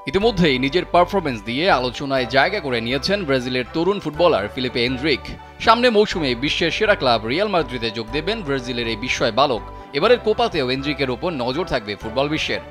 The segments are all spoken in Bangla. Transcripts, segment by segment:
ইতিমধ্যেই নিজের পারফরমেন্স দিয়ে আলোচনায় জায়গা করে নিয়েছেন ব্রাজিলের তরুণ ফুটবলার ফিলিপে এনদ্রিক। সামনে মৌসুমে বিশ্বের সেরা ক্লাব রিয়াল মাদ্রিদে যোগ দেবেন ব্রাজিলের এই বিস্ময় বালক। এবারের কোপাতেও এনদ্রিকের ওপর নজর থাকবে ফুটবল বিশ্বের।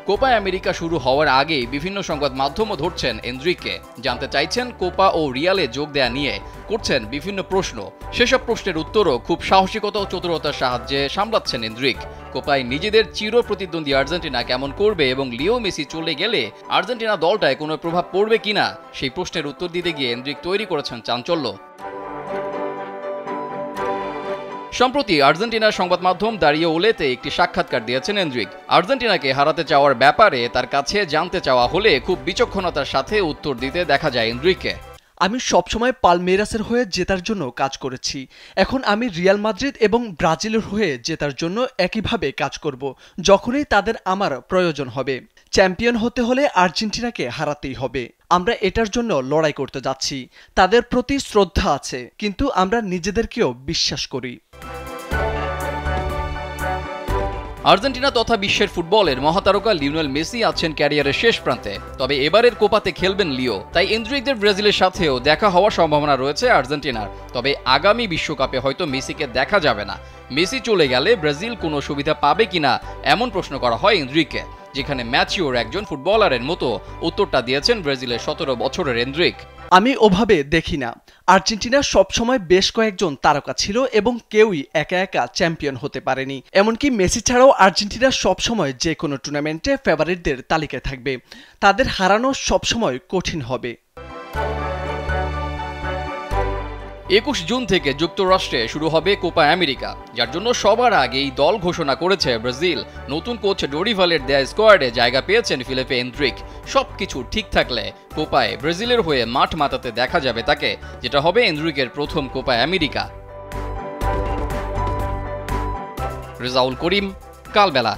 কোপা আমেরিকা শুরু হওয়ার আগেই বিভিন্ন সংবাদ মাধ্যমও ধরছেন এনদ্রিককে, জানতে চাইছেন কোপা ও রিয়ালে যোগ দেয়া নিয়ে, করছেন বিভিন্ন প্রশ্ন। সেসব প্রশ্নের উত্তরও খুব সাহসিকতা ও চতুরতার সাহায্যে সামলাচ্ছেন এনদ্রিক। কোপায় নিজেদের চির প্রতিদ্বন্দ্বী আর্জেন্টিনা কেমন করবে এবং লিও মেসি চলে গেলে আর্জেন্টিনা দলটায় কোনো প্রভাব পড়বে কিনা সেই প্রশ্নের উত্তর দিতে গিয়ে এনদ্রিক তৈরি করেছেন চাঞ্চল্য। সম্প্রতি আর্জেন্টিনার সংবাদ মাধ্যম দারিও ওলেতে একটি সাক্ষাৎকার দিয়েছেন এনদ্রিক। আর্জেন্টিনাকে হারাতে চাওয়ার ব্যাপারে তার কাছে জানতে চাওয়া হলে খুব বিচক্ষণতার সাথে উত্তর দিতে দেখা যায় এনদ্রিককে। আমি সবসময় পালমেইরাসের হয়ে জেতার জন্য কাজ করেছি। এখন আমি রিয়াল মাদ্রিদ এবং ব্রাজিলের হয়ে জেতার জন্য একইভাবে কাজ করব যখনই তাদের আমার প্রয়োজন হবে। চ্যাম্পিয়ন হতে হলে আর্জেন্টিনাকে হারাতেই হবে। আমরা এটার জন্য লড়াই করতে যাচ্ছি। তাদের প্রতি শ্রদ্ধা আছে, কিন্তু আমরা নিজেদেরকেও বিশ্বাস করি। আর্জেন্টিনা তথা বিশ্বের ফুটবলের মহাতারকা লিওনেল মেসি আছেন ক্যারিয়ারের শেষ প্রান্তে, তবে এবারের কোপাতে খেলবেন লিও। তাই এনদ্রিকদের ব্রাজিলের সাথেও দেখা হওয়ার সম্ভাবনা রয়েছে আর্জেন্টিনার। তবে আগামী বিশ্বকাপে হয়তো মেসিকে দেখা যাবে না। মেসি চলে গেলে ব্রাজিল কোনো সুবিধা পাবে কিনা এমন প্রশ্ন করা হয় এনদ্রিককে, যেখানে ম্যাচিওর একজন ফুটবলারের মতো উত্তরটা দিয়েছেন ব্রাজিলের 17 বছরের এনদ্রিক। আমি ওভাবে দেখি না। আর্জেন্টিনার সবসময় বেশ কয়েকজন তারকা ছিল এবং কেউই একা একা চ্যাম্পিয়ন হতে পারেনি। এমনকি মেসি ছাড়াও আর্জেন্টিনা সবসময় যে কোনো টুর্নামেন্টে ফেভারিটদের তালিকায় থাকবে। তাদের হারানো সবসময় কঠিন হবে। 21 জুন থেকে যুক্তরাষ্ট্রে শুরু হবে কোপা আমেরিকা, যার জন্য সবার আগেই দল ঘোষণা করেছে ব্রাজিল। নতুন কোচ ডোরিভালের দেয়া স্কোয়াডে জায়গা পেয়েছেন ফিলিপে এনদ্রিক। সবকিছু ঠিক থাকলে কোপায় ব্রাজিলের হয়ে মাঠ মাতাতে দেখা যাবে তাকে, যেটা হবে এনদ্রিকের প্রথম কোপা আমেরিকা। রেজাউল করিম, কালবেলা।